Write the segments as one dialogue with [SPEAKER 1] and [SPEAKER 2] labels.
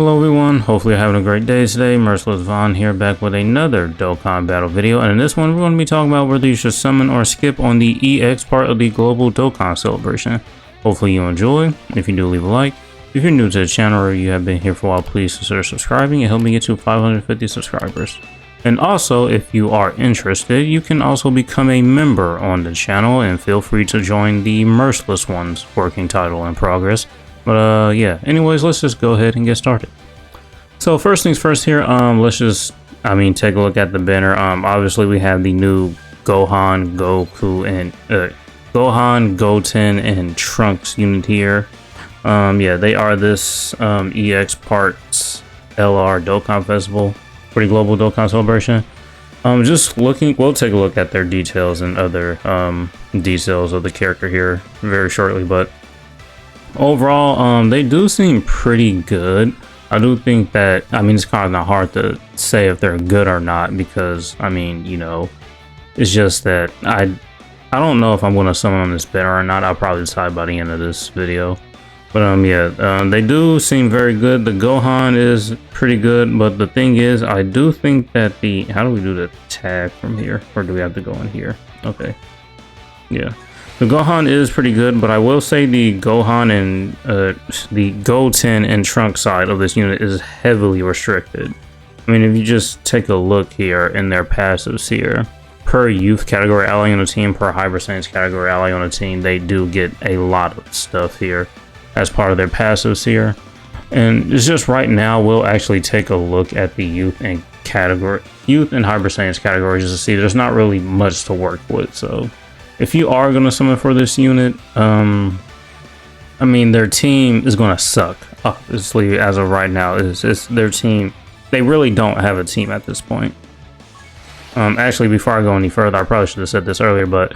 [SPEAKER 1] Hello everyone, hopefully you're having a great day today. MersLess Ones here, back with another Dokkan battle video, and in this one we're going to be talking about whether you should summon or skip on the EX part of the Global Dokkan celebration. Hopefully you enjoy. If you do, leave a like. If you're new to the channel or you have been here for a while, please consider subscribing and help me get to 550 subscribers. And also, if you are interested, you can also become a member on the channel and feel free to join the MersLess Ones working title in progress. But yeah, anyways, let's just go ahead and get started. So first things first here, let's just, take a look at the banner. Obviously we have the new Gohan, Goku, and Gohan, Goten, and Trunks unit here. Yeah, they are this EX parts LR Dokkan Festival for the Global Dokkan celebration. Just looking, we'll take a look at their details and other details of the character here very shortly, but overall, they do seem pretty good. I do think that, it's kind of not hard to say if they're good or not, because, it's just that I don't know if I'm going to summon on this banner or not. I'll probably decide by the end of this video. But, yeah, they do seem very good. The Gohan is pretty good, but the thing is, I do think that how do we do the tag from here? Or do we have to go in here? Okay. Yeah. The Gohan is pretty good, but I will say the Gohan and the Goten and Trunks side of this unit is heavily restricted. If you just take a look here in their passives here, per youth category ally on the team, per Hyper Saiyans category ally on the team, they do get a lot of stuff here as part of their passives here. And it's just right now, we'll actually take a look at the youth and Hyper Saiyans categories just to see there's not really much to work with. So if you are going to summon for this unit, their team is going to suck. Obviously, as of right now, it's their team. They really don't have a team at this point. Actually, before I go any further, I probably should have said this earlier, but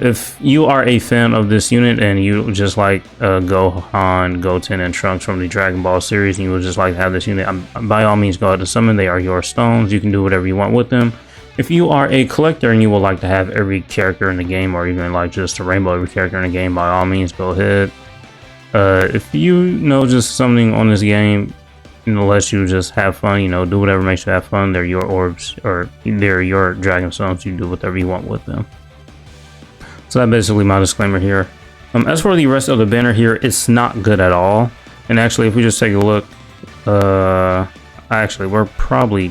[SPEAKER 1] if you are a fan of this unit and you just like Gohan, Goten, and Trunks from the Dragon Ball series, and you would just like to have this unit, by all means, go ahead and summon. They are your stones. You can do whatever you want with them. If you are a collector and you would like to have every character in the game, or even like just to rainbow every character in the game, by all means, go ahead. If you know just something on this game, lets you just have fun, do whatever makes you have fun. They're your orbs, or they're your dragon stones. You do whatever you want with them. So that's basically my disclaimer here. As for the rest of the banner here, it's not good at all. And actually, if we just take a look, actually, we're probably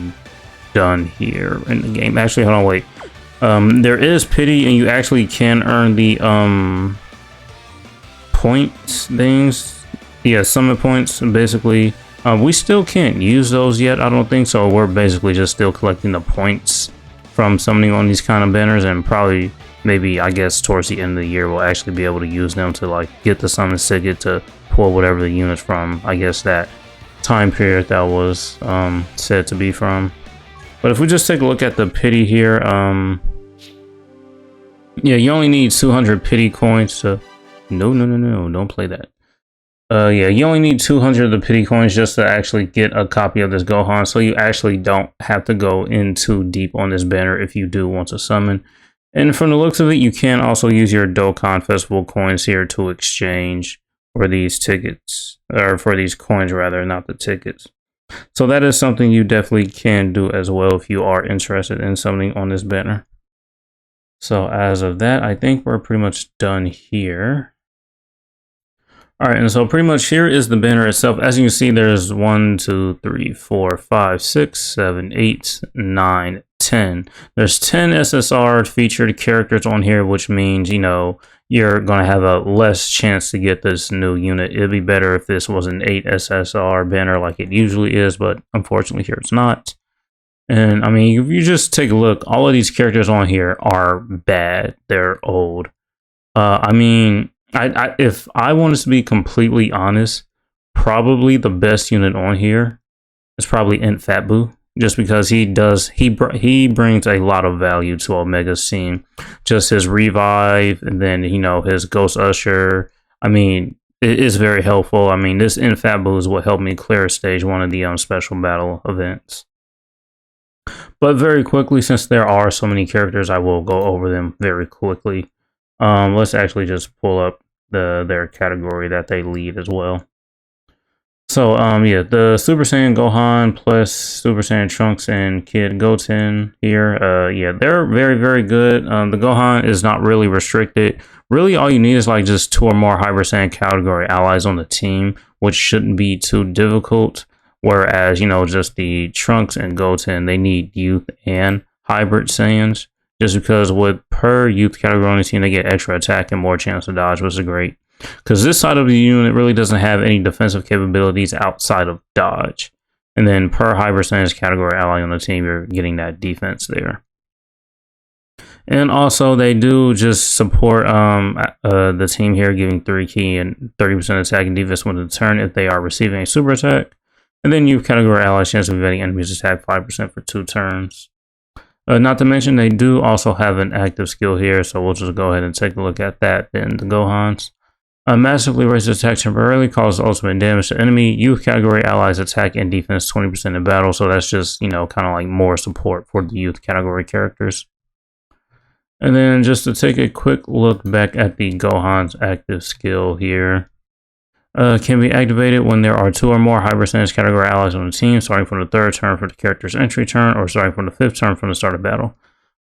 [SPEAKER 1] done here in the game. Actually, hold on, wait. There is pity, and you actually can earn the points things. Yeah, summon points. Basically, we still can't use those yet, I don't think so. We're basically just still collecting the points from summoning on these kind of banners, and probably maybe, I guess, towards the end of the year we'll actually be able to use them to like get the summon ticket to pull whatever the units from, I guess, that time period that was said to be from. But if we just take a look at the pity here, yeah, you only need 200 pity coins to... No, don't play that. Yeah, you only need 200 of the pity coins just to actually get a copy of this Gohan, so you actually don't have to go in too deep on this banner if you do want to summon. And from the looks of it, you can also use your Dokkan Festival coins here to exchange for these tickets, or for these coins rather, not the tickets. So that is something you definitely can do as well if you are interested in summoning on this banner. So as of that, I think we're pretty much done here. Alright, and so pretty much here is the banner itself. As you can see, there's 1, 2, 3, 4, 5, 6, 7, 8, 9, 10. There's 10 SSR featured characters on here, which means, you're going to have a less chance to get this new unit. It'd be better if this was an 8 SSR banner like it usually is, but unfortunately here it's not. And if you just take a look, all of these characters on here are bad. They're old. If I wanted to be completely honest, probably the best unit on here is probably Fatbu. Just because he brings a lot of value to Omega's team. Just his revive, and then his Ghost Usher. It is very helpful. This Fatbu is what helped me clear stage 1 of the special battle events. But very quickly, since there are so many characters, I will go over them very quickly. Let's actually just pull up their category that they lead as well. So yeah, the Super Saiyan Gohan plus Super Saiyan Trunks and Kid Goten here, yeah, they're very, very good. The Gohan is not really restricted. Really, all you need is like just 2 or more Hyper Saiyan category allies on the team, which shouldn't be too difficult. Whereas, you know, just the Trunks and Goten, they need youth and hybrid Saiyans. Just because with per youth category on the team, they get extra attack and more chance to dodge, which is great. Because this side of the unit really doesn't have any defensive capabilities outside of dodge. And then per hybrid Saiyans category ally on the team, you're getting that defense there. And also, they do just support the team here, giving 3 key and 30% attack and defense when the turn if they are receiving a super attack. And then youth category allies chance of evading enemies attack 5% for 2 turns. Not to mention, they do also have an active skill here, so we'll just go ahead and take a look at that. Then the Gohans. Massively raises attack temporarily, causes ultimate damage to enemy. Youth category allies attack and defense 20% in battle, so that's just, you know, kind of like more support for the youth category characters. And then just to take a quick look back at the Gohan's active skill here. Can be activated when there are 2 or more Hyper Saiyans category allies on the team, starting from the 3rd turn for the character's entry turn, or starting from the 5th turn from the start of battle.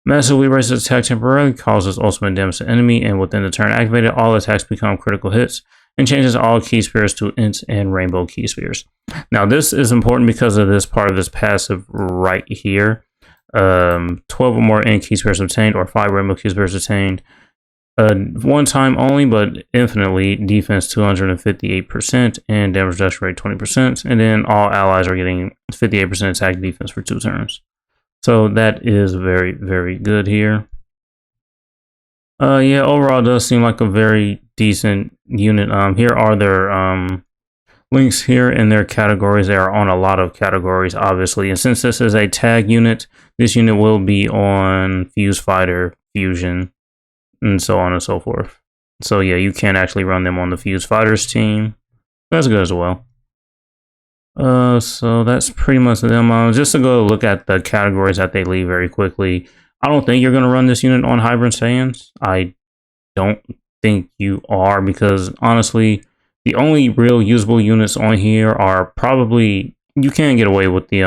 [SPEAKER 1] Massively raises attack temporarily, causes ultimate damage to enemy, and within the turn activated, all attacks become critical hits, and changes all key spheres to Int and Rainbow key spheres. Now, this is important because of this part of this passive right here. 12 or more Int key spheres obtained, or 5 Rainbow key spheres obtained. 1 time only, but infinitely. Defense 258% and damage reduction rate 20%. And then all allies are getting 58% attack defense for 2 turns. So that is very, very good here. Yeah, overall it does seem like a very decent unit. Here are their links here in their categories. They are on a lot of categories, obviously. And since this is a tag unit, this unit will be on Fuse Fighter, Fusion, and so on and so forth. So yeah, you can actually run them on the Fuse Fighters team. That's good as well. So that's pretty much them. Just to go look at the categories that they leave very quickly. I don't think you're going to run this unit on Hybrid Saiyans. I don't think you are, because honestly, the only real usable units on here are probably, you can get away with the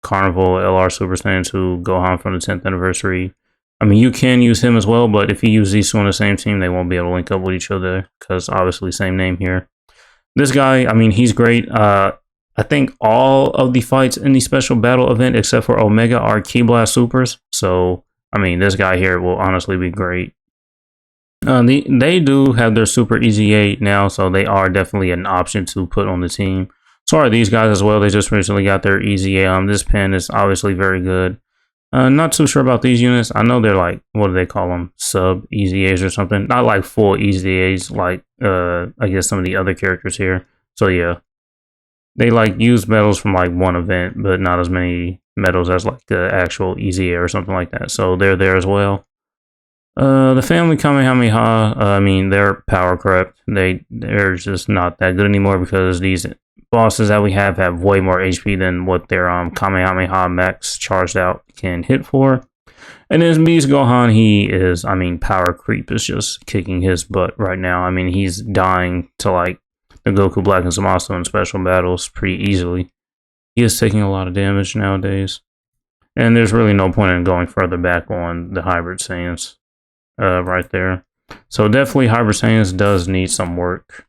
[SPEAKER 1] Carnival LR Super Saiyan 2 Gohan from the 10th anniversary. I mean, you can use him as well, but if you use these two on the same team, they won't be able to link up with each other, because obviously same name here. This guy, I mean, he's great. I think all of the fights in the special battle event, except for Omega, are Ki Blast Supers. So, I mean, this guy here will honestly be great. They do have their Super Easy 8 now, so they are definitely an option to put on the team. So are these guys as well. They just recently got their Easy 8. This pen is obviously very good. Not too sure about these units. I know they're like, what do they call them? Sub Easy 8s or something. Not like full Easy 8s like, I guess some of the other characters here. So yeah. They like use medals from like one event, but not as many medals as like the actual Easy 8 or something like that. So they're there as well. The family Kamehameha, I mean, they're power corrupt. They're just not that good anymore, because these bosses that we have way more HP than what their Kamehameha max charged out can hit for. And then Beast Gohan, he is, I mean, power creep is just kicking his butt right now. I mean, he's dying to like the Goku Black and Zamasu in special battles pretty easily. He is taking a lot of damage nowadays. And there's really no point in going further back on the Hybrid Saiyans right there. So definitely Hybrid Saiyans does need some work.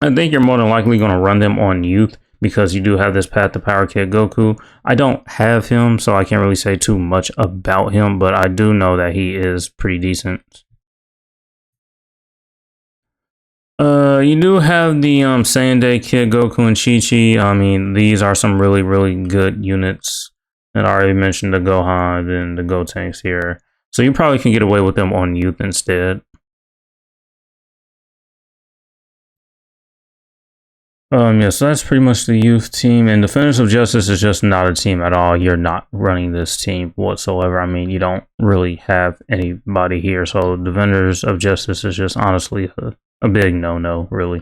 [SPEAKER 1] I think you're more than likely going to run them on Youth, because you do have this Path to Power Kid Goku. I don't have him, so I can't really say too much about him, but I do know that he is pretty decent. You do have the Saiyan Day Kid Goku and Chi-Chi. I mean, these are some really, really good units. And I already mentioned the Gohan and the Gotenks here. So you probably can get away with them on Youth instead. Yeah, so that's pretty much the Youth team. And Defenders of Justice is just not a team at all. You're not running this team whatsoever. I mean, you don't really have anybody here. So Defenders of Justice is just honestly a big no-no, really.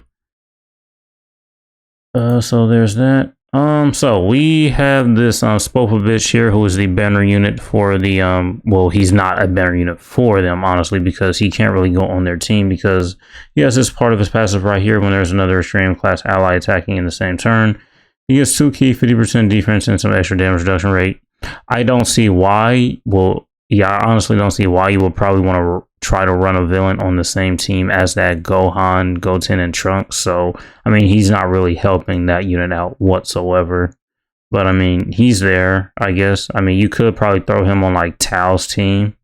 [SPEAKER 1] So there's that. So we have this Spopovich here, who is the banner unit for the well, he's not a banner unit for them, honestly, because he can't really go on their team because he has this part of his passive right here when there's another extreme class ally attacking in the same turn. He gets 2 key, 50% defense, and some extra damage reduction rate. I don't see why. Well, yeah, I honestly don't see why you would probably want to try to run a villain on the same team as that Gohan, Goten, and Trunks. So, I mean, he's not really helping that unit out whatsoever. But, I mean, he's there, I guess. I mean, you could probably throw him on, like, Tao's team.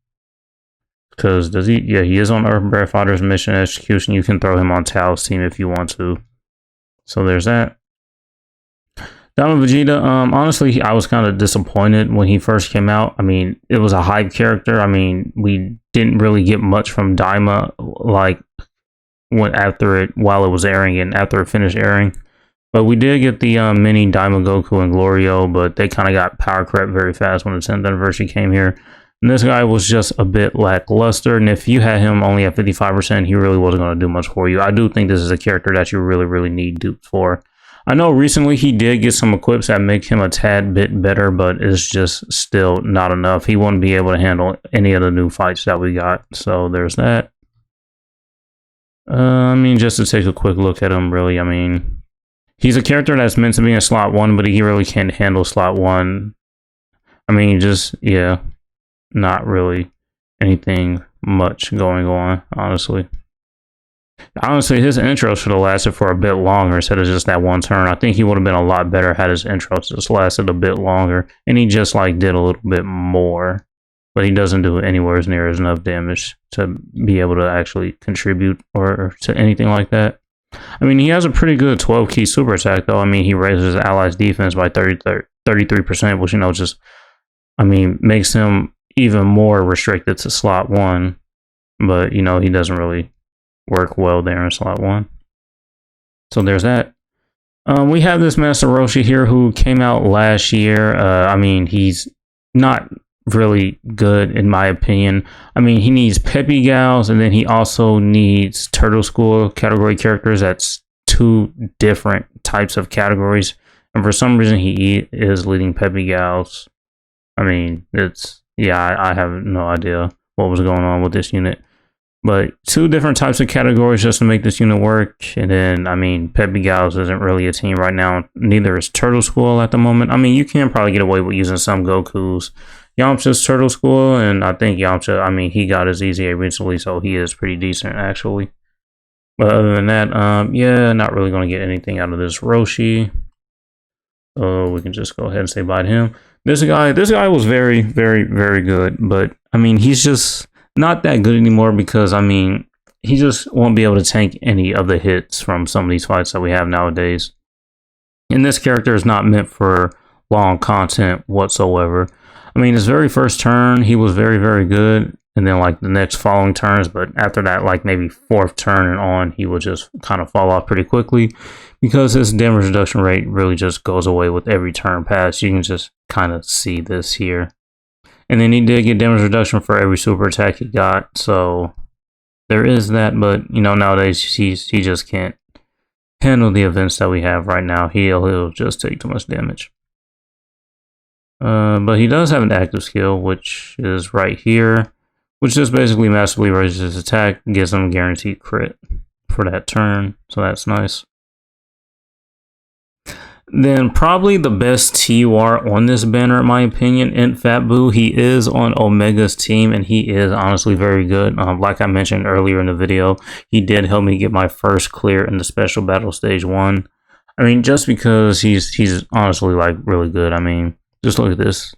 [SPEAKER 1] Because, does he? Yeah, he is on Urban Bear Fighter's mission execution. You can throw him on Tao's team if you want to. So, there's that. Diamond Vegeta, honestly, I was kind of disappointed when he first came out. I mean, it was a hype character. I mean, we didn't really get much from Daima, like, while it was airing and after it finished airing. But we did get the mini Daima Goku and Glorio, but they kind of got power crept very fast when the 10th anniversary came here. And this guy was just a bit lackluster, and if you had him only at 55%, he really wasn't going to do much for you. I do think this is a character that you really, really need dupes for. I know recently he did get some equips that make him a tad bit better, but it's just still not enough. He wouldn't be able to handle any of the new fights that we got. So there's that. I mean, just to take a quick look at him, really, I mean, he's a character that's meant to be in slot 1, but he really can't handle slot 1. I mean, just, yeah, not really anything much going on, honestly. Honestly, his intro should have lasted for a bit longer instead of just that one turn. I think he would have been a lot better had his intro just lasted a bit longer. And he just like did a little bit more. But he doesn't do anywhere as near as enough damage to be able to actually contribute or to anything like that. I mean, he has a pretty good 12 key super attack though. I mean, he raises his allies' defense by 33%, which, you know, just, I mean, makes him even more restricted to slot 1. But, you know, he doesn't really work well there in slot 1. So there's that. We have this Master Roshi here who came out last year. I mean, he's not really good in my opinion. I mean, he needs Peppy Gals, and then he also needs Turtle School category characters. That's 2 different types of categories. And for some reason, he is leading Peppy Gals. I mean, it's, yeah, I have no idea what was going on with this unit. But 2 different types of categories just to make this unit work. And then, I mean, Peppy Gals isn't really a team right now. Neither is Turtle School at the moment. I mean, you can probably get away with using some Gokus. Yamcha's Turtle School, and I think Yamcha, I mean, he got his EZA recently, so he is pretty decent, actually. But other than that, yeah, not really going to get anything out of this Roshi. So we can just go ahead and say bye to him. This guy was very, very, very good. But, I mean, he's just not that good anymore because, I mean, he just won't be able to tank any of the hits from some of these fights that we have nowadays. And this character is not meant for long content whatsoever. I mean, his very first turn, he was very, very good. And then, like, the next following turns, but after that, like, maybe 4th turn and on, he would just kind of fall off pretty quickly because his damage reduction rate really just goes away with every turn pass. You can just kind of see this here. And then he did get damage reduction for every super attack he got, so there is that. But, you know, nowadays, he just can't handle the events that we have right now. He'll just take too much damage. But he does have an active skill, which is right here, which just basically massively raises his attack, gives him guaranteed crit for that turn, so that's nice. Then probably the best TUR on this banner, in my opinion, Int Fat Boo. He is on Omega's team, and he is honestly very good. Like I mentioned earlier in the video, he did help me get my first clear in the Special Battle Stage 1. I mean, just because he's honestly, like, really good. I mean, just look at this.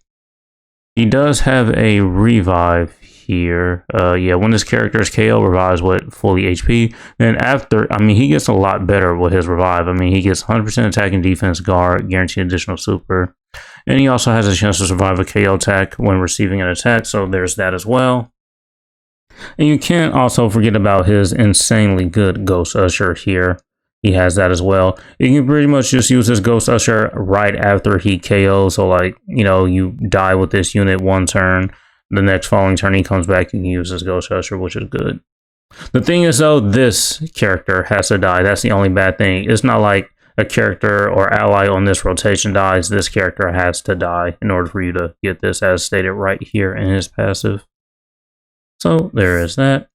[SPEAKER 1] He does have a revive here. Yeah, when this character is KO, revives with fully HP. Then after, I mean, he gets a lot better with his revive. I mean, he gets 100% attack and defense guard, guaranteed additional super. And he also has a chance to survive a KO attack when receiving an attack, so there's that as well. And you can't also forget about his insanely good Ghost Usher here. He has that as well. You can pretty much just use his Ghost Usher right after he KOs. So, like, you know, you die with this unit 1 turn. The next following turn he comes back, you can use his Ghost Usher, which is good. The thing is, though, this character has to die. That's the only bad thing. It's not like a character or ally on this rotation dies, this character has to die in order for you to get this, as stated right here in his passive. So there is that.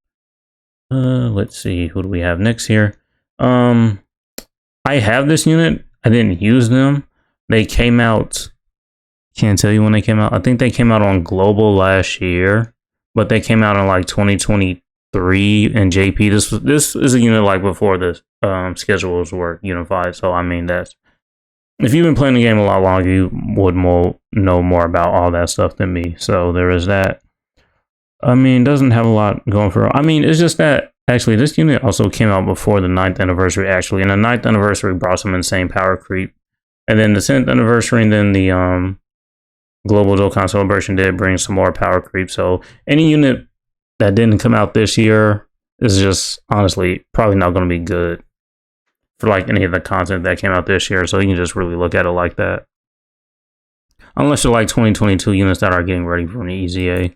[SPEAKER 1] Let's see, who do we have next here? I have this unit. I didn't use them. They came out, can't tell you when they came out. I think they came out on Global last year, but they came out in like 2023 in JP. This is a unit like before the schedules were unified. So I mean, that's, if you've been playing the game a lot longer, you would know more about all that stuff than me. So there is that. I mean, doesn't have a lot going for it. I mean, it's just that actually this unit also came out before the 9th anniversary actually, and the 9th anniversary brought some insane power creep. And then the 10th anniversary and then the Global Dokkan Celebration did bring some more power creep. So any unit that didn't come out this year is just honestly probably not going to be good for like any of the content that came out this year. So you can just really look at it like that. Unless you're like 2022 units that are getting ready for an EZA.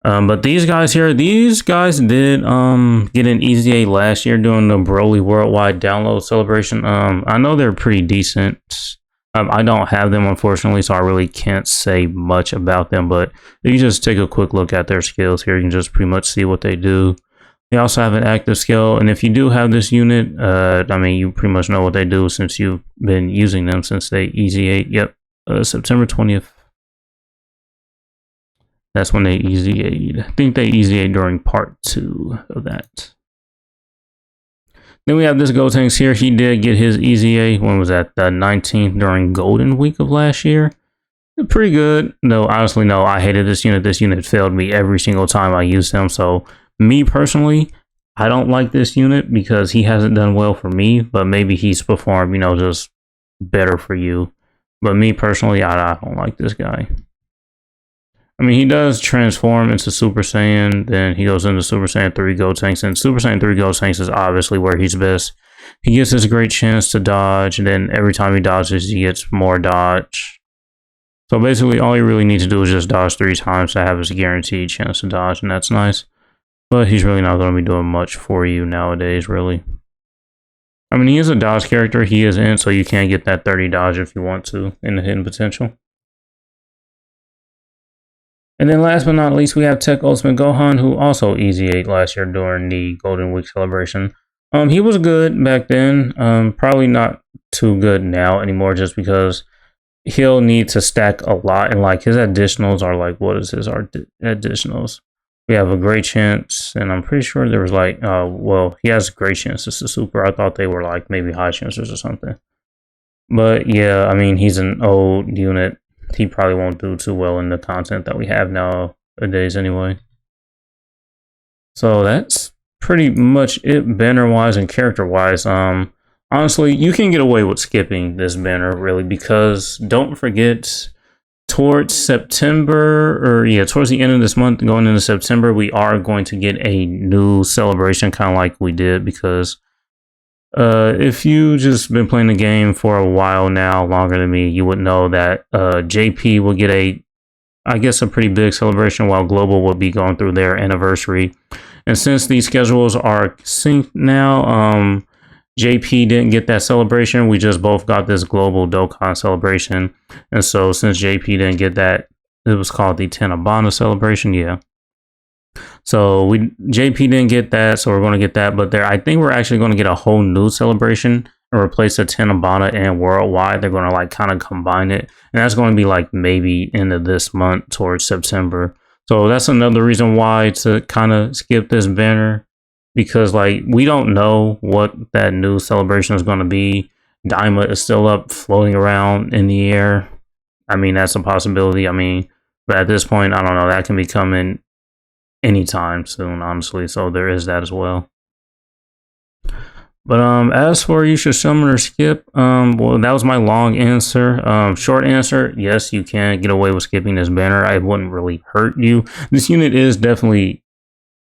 [SPEAKER 1] But these guys here, these guys did get an EZA last year during the Broly Worldwide Download Celebration. I know they're pretty decent. I don't have them, unfortunately, so I really can't say much about them. But if you just take a quick look at their skills here, you can just pretty much see what they do. They also have an active skill, and if you do have this unit, I mean, you pretty much know what they do since you've been using them since they EZA. Yep, September 20th. That's when they EZA'd. I think they EZA'd during part 2 of that. Then we have this Gotenks here. He did get his EZA. When was that? The 19th during Golden Week of last year. Pretty good. No, honestly, no. I hated this unit. This unit failed me every single time I used him. So, me personally, I don't like this unit because he hasn't done well for me. But maybe he's performed, just better for you. But me personally, I don't like this guy. I mean, he does transform into Super Saiyan, then he goes into Super Saiyan 3 Gotenks, and Super Saiyan 3 Gotenks is obviously where he's best. He gets this great chance to dodge, and then every time he dodges, he gets more dodge. So basically, all you really need to do is just dodge 3 times to have his guaranteed chance to dodge, and that's nice. But he's really not going to be doing much for you nowadays, really. I mean, he is a dodge character, he is in, so you can get that 30 dodge if you want to in the hidden potential. And then last but not least, we have Tech Ultimate Gohan, who also EZA'd last year during the Golden Week celebration. He was good back then. Probably not too good now anymore, just because he'll need to stack a lot. And like his additionals are like, what is his additionals? We have a great chance, and I'm pretty sure there was like, well, he has great chances to super. I thought they were like maybe high chances or something. But yeah, I mean, he's an old unit. He probably won't do too well in the content that we have nowadays anyway. So that's pretty much it banner-wise and character-wise. Honestly, you can get away with skipping this banner, really, because don't forget, towards September, towards the end of this month, going into September, we are going to get a new celebration, kind of like we did, because if you just been playing the game for a while now, longer than me, you would know that JP will get I guess a pretty big celebration, while Global will be going through their anniversary. And since these schedules are synced now, JP didn't get that celebration. We just both got this Global Dokkan celebration. And so since JP didn't get that, it was called the Tanabana celebration. Yeah. So JP didn't get that, so we're going to get that. But I think we're actually going to get a whole new celebration and replace the Tanabana and Worldwide. They're going to like kind of combine it, and that's going to be like maybe end of this month towards September. So that's another reason why to kind of skip this banner, because like we don't know what that new celebration is going to be. Daima is still up, floating around in the air. I mean, that's a possibility. I mean, but at this point, I don't know. That can be coming anytime soon, honestly. So there is that as well. But as for you should summon or skip, well, that was my long answer. Short answer, yes, you can get away with skipping this banner. It wouldn't really hurt you. This unit is definitely,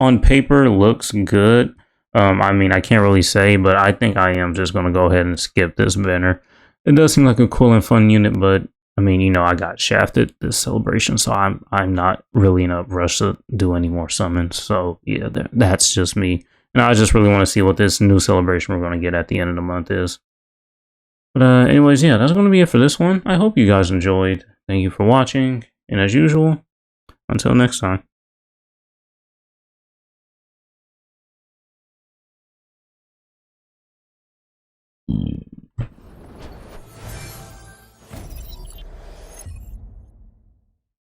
[SPEAKER 1] on paper, looks good. I mean, I can't really say, but I think I am just going to go ahead and skip this banner. It does seem like a cool and fun unit, but I mean, I got shafted this celebration, so I'm not really in a rush to do any more summons. So yeah, that's just me. And I just really want to see what this new celebration we're going to get at the end of the month is. But anyways, yeah, that's going to be it for this one. I hope you guys enjoyed. Thank you for watching. And as usual, until next time.